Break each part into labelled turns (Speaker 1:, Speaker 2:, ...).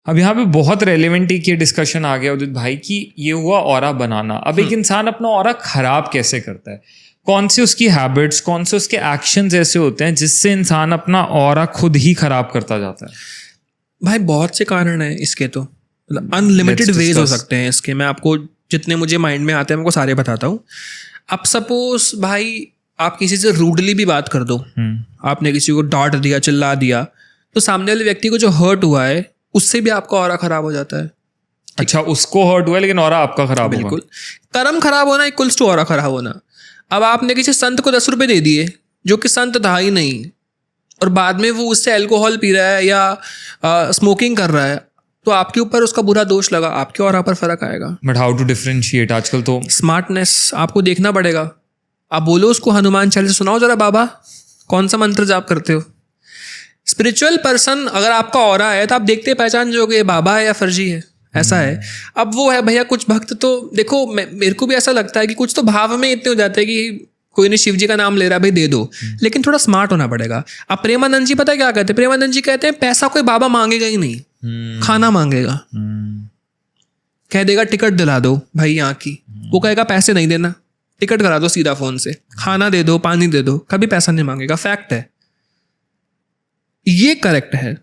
Speaker 1: अब यहाँ पे बहुत रेलेवेंट एक ये डिस्कशन आ गया उदित भाई कि ये हुआ ऑरा बनाना। अब एक इंसान अपना ऑरा खराब कैसे करता है, कौन से उसकी हैबिट्स, कौन से उसके एक्शंस ऐसे होते हैं जिससे इंसान अपना ऑरा खुद ही खराब करता जाता है?
Speaker 2: भाई बहुत से कारण हैं इसके, तो मतलब अनलिमिटेड वेज हो सकते हैं इसके। मैं आपको जितने मुझे माइंड में आते हैं मैं आपको सारे बताता हूँ। अब सपोज भाई आप किसी से रूडली भी बात कर दो, आपने किसी को डांट दिया, चिल्ला दिया, तो सामने वाले व्यक्ति को जो हर्ट हुआ है उससे भी आपका ऑरा खराब हो जाता है।
Speaker 1: अच्छा, उसको हर्ट हुआ लेकिन ऑरा आपका खराब होगा।
Speaker 2: बिल्कुल, कर्म खराब होना इक्वल्स टू ऑरा खराब होना। अब आपने किसी संत को 10 रुपए दे दिए जो कि संत था ही नहीं, और बाद में वो उससे अल्कोहल पी रहा है या स्मोकिंग कर रहा है, तो आपके ऊपर उसका बुरा दोष लगा, आपके ऑरा पर फर्क आएगा।
Speaker 1: But how to differentiate? आजकल तो
Speaker 2: स्मार्टनेस आपको देखना पड़ेगा। आप बोलो उसको हनुमान चालीसा सुनाओ जरा, बाबा कौन सा मंत्र जाप करते हो। स्पिरिचुअल पर्सन अगर आपका ऑरा है तो आप देखते पहचान जाओगे बाबा है या फर्जी है, ऐसा है। अब वो है भैया, कुछ भक्त तो देखो, मेरे को भी ऐसा लगता है कि कुछ तो भाव में इतने हो जाते हैं कि कोई नहीं शिव जी का नाम ले रहा है भाई दे दो, लेकिन थोड़ा स्मार्ट होना पड़ेगा। अब प्रेमानंद जी पता है क्या कहते हैं? प्रेमानंद जी कहते हैं पैसा कोई बाबा मांगेगा ही नहीं, खाना मांगेगा। कह देगा टिकट दिला दो भाई यहाँ की, वो कहेगा पैसे नहीं देना, टिकट करा दो सीधा फोन से, खाना दे दो, पानी दे दो, कभी पैसा नहीं मांगेगा। फैक्ट है, ये करेक्ट है।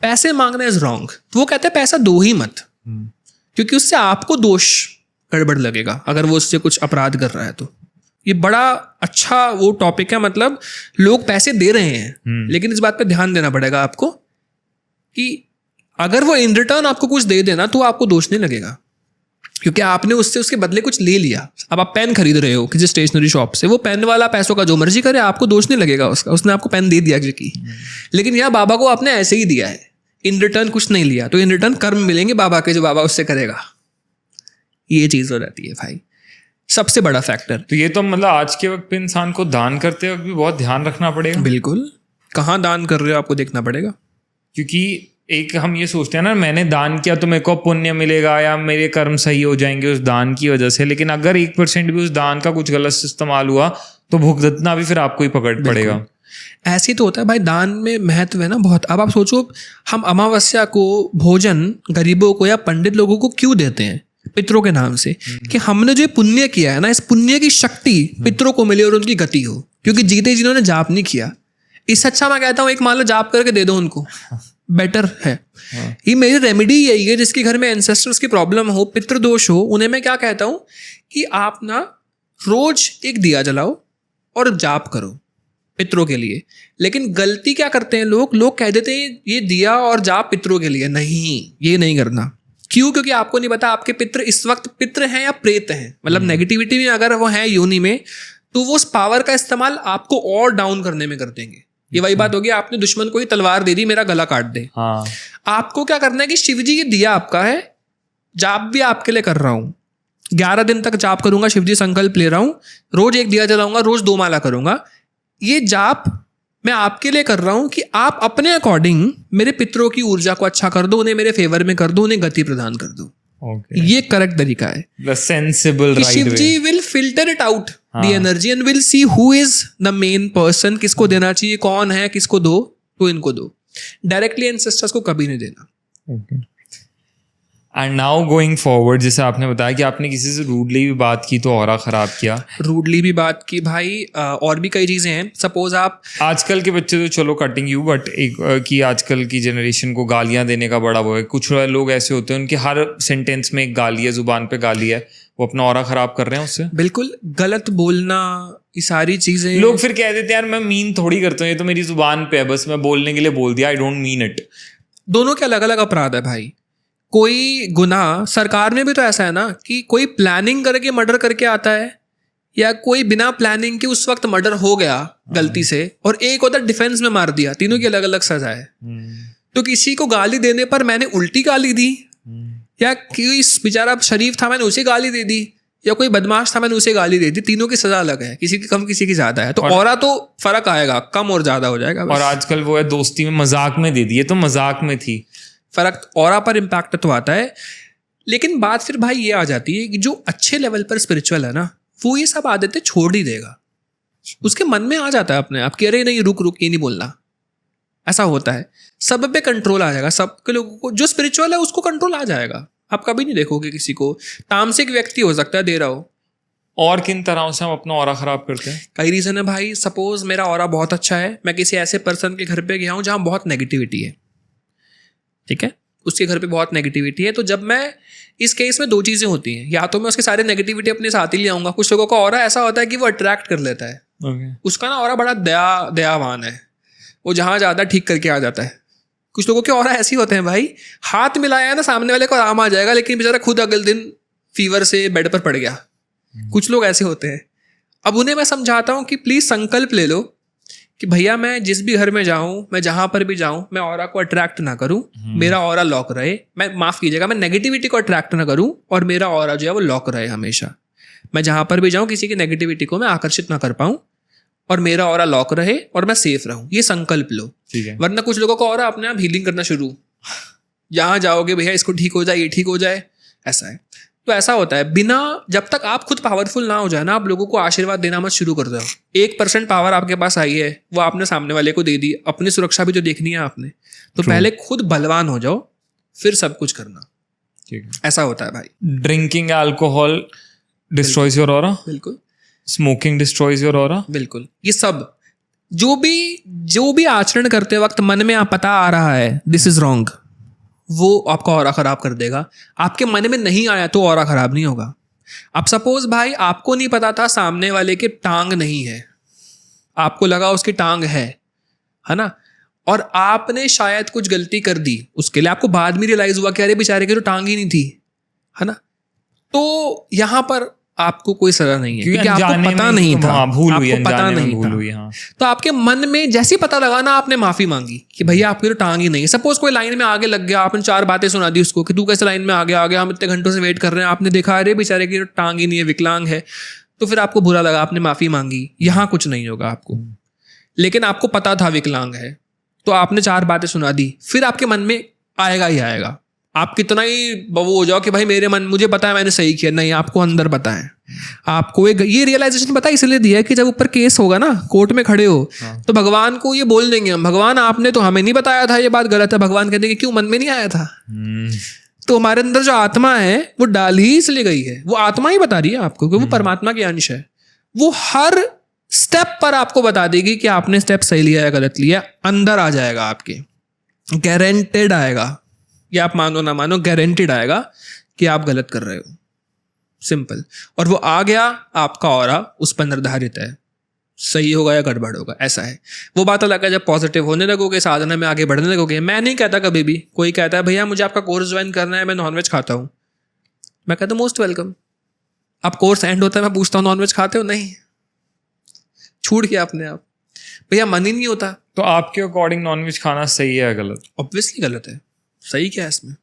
Speaker 2: पैसे मांगना इज रॉन्ग। तो वो कहते हैं पैसा दो ही मत, क्योंकि उससे आपको दोष गड़बड़ लगेगा अगर वो उससे कुछ अपराध कर रहा है। तो ये बड़ा अच्छा वो टॉपिक है। मतलब लोग पैसे दे रहे हैं, लेकिन इस बात पे ध्यान देना पड़ेगा आपको कि अगर वो इन रिटर्न आपको कुछ दे देना तो आपको दोष नहीं लगेगा, क्योंकि आपने उससे उसके बदले कुछ ले लिया। अब आप पेन खरीद रहे हो किसी स्टेशनरी शॉप से, वो पेन वाला पैसों का जो मर्जी करे, आपको दोष नहीं लगेगा उसका, उसने आपको पेन दे दिया की। लेकिन यहाँ बाबा को आपने ऐसे ही दिया है, इन रिटर्न कुछ नहीं लिया, तो इन रिटर्न कर्म मिलेंगे बाबा के, जो बाबा उससे करेगा। ये चीज हो जाती है भाई, सबसे बड़ा फैक्टर।
Speaker 1: तो ये तो मतलब आज के वक्त पे इंसान को दान करते वक्त भी बहुत ध्यान रखना पड़ेगा।
Speaker 2: बिल्कुल, कहाँ दान कर रहे हो आपको देखना पड़ेगा,
Speaker 1: क्योंकि एक हम ये सोचते हैं ना, मैंने दान किया तो मेरे को पुण्य मिलेगा या मेरे कर्म सही हो जाएंगे उस दान की वजह से, लेकिन अगर 1% भी उस दान का कुछ गलत इस्तेमाल हुआ तो भुगतना भी फिर आपको ही पकड़ पड़ेगा।
Speaker 2: ऐसे तो होता है भाई, दान में महत्व है ना बहुत। अब आप सोचो, हम अमावस्या को भोजन गरीबों को या पंडित लोगों को क्यों देते हैं? पितरों के नाम से, कि हमने जो पुण्य किया है ना, इस पुण्य की शक्ति पितरों को मिले और उनकी गति हो, क्योंकि जीते जिन्होंने जाप नहीं किया। इससे अच्छा मैं कहता हूँ एक मान लो जाप करके दे दो उनको, बेटर है। ये मेरी रेमेडी यही है, जिसके घर में एंसेस्टर्स की प्रॉब्लम हो, पितृदोष हो, उन्हें मैं क्या कहता हूँ कि आप ना रोज एक दिया जलाओ और जाप करो पितरों के लिए। लेकिन गलती क्या करते हैं लोग कह देते हैं ये दिया और जाप पितरों के लिए। नहीं, ये नहीं करना। क्यों? क्योंकि आपको नहीं पता आपके पितृ इस वक्त पितृ हैं या प्रेत हैं। मतलब नेगेटिविटी में अगर वो है योनि में, तो वो उस पावर का इस्तेमाल आपको और डाउन करने में कर देंगे। ये वही बात होगी, आपने दुश्मन को ही तलवार दे दी, मेरा गला काट दे।
Speaker 1: हाँ।
Speaker 2: आपको क्या करना है कि शिव जी ये दिया आपका है, जाप भी आपके लिए कर रहा हूं, 11 दिन तक जाप करूंगा, शिव जी संकल्प ले रहा हूं, रोज एक दिया जलाऊंगा, रोज 2 माला करूंगा। ये जाप मैं आपके लिए कर रहा हूं कि आप अपने अकॉर्डिंग मेरे पितरों की ऊर्जा को अच्छा कर दो, उन्हें मेरे फेवर में कर दो, उन्हें गति प्रदान कर दो। ये करेक्ट तरीका है।
Speaker 1: The sensible right
Speaker 2: Shiv ji will filter it out the energy and will see who is the main person, किसको देना चाहिए, कौन है, किसको दो, तो इनको दो। डायरेक्टली एंसेस्टर्स को कभी नहीं देना।
Speaker 1: एंड नाउ गोइंग फॉरवर्ड, जैसे आपने बताया कि आपने किसी से रूडली भी बात की तो ऑरा खराब किया,
Speaker 2: रूडली भी बात की भाई, और भी कई चीजें हैं। सपोज आप
Speaker 1: आजकल के बच्चे तो चलो कटिंग यू, बट एक कि आजकल की जनरेशन को गालियां देने का बड़ा वो है। कुछ लोग ऐसे होते हैं उनके हर सेंटेंस में एक गाली है, जुबान पे गाली है, वो अपना ऑरा खराब कर रहे हैं उससे।
Speaker 2: बिल्कुल, गलत बोलना, ये सारी चीजें।
Speaker 1: लोग फिर कह देते हैं यार मैं मीन थोड़ी करता हूँ, ये तो मेरी जुबान पे है, बस मैं बोलने के लिए बोल दिया, आई डोंट मीन इट।
Speaker 2: दोनों के अलग अलग अपराध है भाई। कोई गुनाह, सरकार में भी तो ऐसा है ना कि कोई प्लानिंग करके मर्डर करके आता है, या कोई बिना प्लानिंग के उस वक्त मर्डर हो गया गलती से, और एक होता डिफेंस में मार दिया। तीनों की अलग अलग सजा है। तो किसी को गाली देने पर मैंने उल्टी गाली दी, या कोई बेचारा शरीफ था मैंने उसे गाली दे दी, या कोई बदमाश था मैंने उसे गाली दे दी, तीनों की सजा अलग है, किसी की कम किसी की ज्यादा है। तो औरा तो फर्क आएगा, कम और ज्यादा हो जाएगा।
Speaker 1: और आजकल वो है दोस्ती में मजाक में दे दी, तो मजाक में थी,
Speaker 2: फर्क औरा पर इम्पैक्ट तो आता है। लेकिन बात फिर भाई ये आ जाती है कि जो अच्छे लेवल पर स्पिरिचुअल है ना, वो ये सब आदतें छोड़ ही देगा। उसके मन में आ जाता है अपने आप कि अरे नहीं रुक ये नहीं बोलना, ऐसा होता है, सब पे कंट्रोल आ जाएगा, सबके लोगों को जो स्पिरिचुअल है उसको कंट्रोल आ जाएगा। आप कभी नहीं देखोगे किसी को, तामसिक व्यक्ति हो सकता है दे रहा हो।
Speaker 1: और किन तरह से हम अपना ऑरा खराब करते हैं?
Speaker 2: कई रीज़न है भाई। सपोज मेरा ऑरा बहुत अच्छा है, मैं किसी ऐसे पर्सन के घर पे गया हूँ जहाँ बहुत नेगेटिविटी है, ठीक है, उसके घर पे बहुत नेगेटिविटी है, तो जब मैं इस केस में दो चीज़ें होती हैं, या तो मैं उसके सारे नेगेटिविटी अपने साथ ही ले आऊँगा। कुछ लोगों का ऑरा ऐसा होता है कि वो अट्रैक्ट कर लेता है, उसका ना ऑरा बड़ा दयावान है, वो जहाँ ज़्यादा ठीक करके आ जाता है। कुछ लोगों के ऑरा ऐसे होते हैं भाई, हाथ मिलाया है ना सामने वाले को आराम आ जाएगा, लेकिन बेचारा खुद अगले दिन फीवर से बेड पर पड़ गया। कुछ लोग ऐसे होते हैं। अब उन्हें मैं समझाता हूँ कि प्लीज़ संकल्प ले लो कि भैया मैं जिस भी घर में जाऊँ, मैं जहाँ पर भी जाऊँ, मैं ऑरा को अट्रैक्ट ना करूँ, मेरा ऑरा लॉक रहे। मैं माफ़ कीजिएगा, मैं नेगेटिविटी को अट्रैक्ट ना करूँ और मेरा ऑरा जो है वो लॉक रहे हमेशा। मैं जहाँ पर भी जाऊँ किसी की नेगेटिविटी को मैं आकर्षित ना कर पाऊँ और मेरा ऑरा लॉक रहे और मैं सेफ रहूँ। ये संकल्प लो,
Speaker 1: ठीक है।
Speaker 2: वरना कुछ लोगों का ऑरा अपने आप हीलिंग करना शुरू, जहाँ जाओगे भैया इसको ठीक हो जाए, ये ठीक हो जाए, ऐसा है। तो ऐसा होता है, बिना जब तक आप खुद पावरफुल ना हो जाए ना, आप लोगों को आशीर्वाद देना मत शुरू कर दो। 1% पावर आपके पास आई है, वो आपने सामने वाले को दे दी, अपनी सुरक्षा भी तो देखनी है आपने, तो पहले खुद बलवान हो जाओ, फिर सब कुछ करना।
Speaker 1: ठीक है।
Speaker 2: ऐसा होता है भाई।
Speaker 1: Drinking alcohol destroys your aura,
Speaker 2: बिल्कुल।
Speaker 1: स्मोकिंग डिस्ट्रॉयज योर ऑरा,
Speaker 2: बिल्कुल। ये सब जो भी आचरण करते वक्त मन में आप पता आ रहा है दिस इज रॉन्ग, वो आपका ऑरा खराब कर देगा। आपके मन में नहीं आया तो ऑरा खराब नहीं होगा। अब सपोज भाई आपको नहीं पता था सामने वाले के टांग नहीं है, आपको लगा उसकी टांग है ना, और आपने शायद कुछ गलती कर दी, उसके लिए आपको बाद में रियलाइज हुआ कि अरे बेचारे की तो टांग ही नहीं थी, है ना, तो यहां पर आपको कोई सजा नहीं है, क्योंकि आपको पता नहीं था,
Speaker 1: भूल हुई,
Speaker 2: आपको पता नहीं
Speaker 1: भूल
Speaker 2: था।
Speaker 1: हुई, हाँ।
Speaker 2: तो आपके मन में जैसे पता लगा ना, आपने माफी मांगी कि भैया आपकी तो टांग ही नहीं है। सपोज कोई लाइन में आगे लग गया, आपने 4 बातें सुना दी उसको कि तू कैसे लाइन में आ गया, हम इतने घंटों से वेट कर रहे हैं, आपने देखा अरे बेचारे की तो टांग ही नहीं है, विकलांग है, तो फिर आपको बुरा लगा, आपने माफी मांगी। यहाँ कुछ नहीं होगा आपको, लेकिन आपको पता था विकलांग है, तो आपने 4 बातें सुना दी, फिर आपके मन में आएगा ही आएगा। आप कितना ही वो हो जाओ कि भाई मुझे पता है मैंने सही किया, नहीं, आपको अंदर पता है। आपको ये रियलाइजेशन पता इसलिए दिया है कि जब ऊपर केस होगा ना, कोर्ट में खड़े हो, तो भगवान को ये बोल देंगे हम, भगवान आपने तो हमें नहीं बताया था ये बात गलत है। भगवान कहते हैं कि क्यों, मन में नहीं आया था? तो हमारे अंदर जो आत्मा है वो डाल ही इसलिए गई है, वो आत्मा ही बता रही है आपको कि वो परमात्मा की अंश है। वो हर स्टेप पर आपको बता देगी कि आपने स्टेप सही लिया है गलत लिया, अंदर आ जाएगा आपके, गारंटेड आएगा। ये आप मानो ना मानो, गारंटेड आएगा कि आप गलत कर रहे हो, सिंपल। और वो आ गया, आपका ऑरा उस पर निर्धारित है, सही होगा या गड़बड़ होगा, ऐसा है। वो बात अलग है जब पॉजिटिव होने लगोगे, साधना में आगे बढ़ने लगोगे। मैं नहीं कहता कभी भी, कोई कहता है भैया मुझे आपका कोर्स ज्वाइन करना है, मैं नॉनवेज खाता हूँ, मैं कहता हूँ मोस्ट वेलकम। अब कोर्स एंड होता है, मैं पूछता हूँ नॉनवेज खाते हो? नहीं, छूट गया अपने आप, भैया मन ही नहीं होता।
Speaker 1: तो आपके अकॉर्डिंग नॉनवेज खाना सही है या गलत?
Speaker 2: ऑब्वियसली गलत है। सही क्या है इसमें?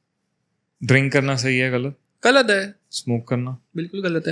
Speaker 1: ड्रिंक करना सही है गलत?
Speaker 2: गलत है।
Speaker 1: स्मोक करना
Speaker 2: बिल्कुल गलत है।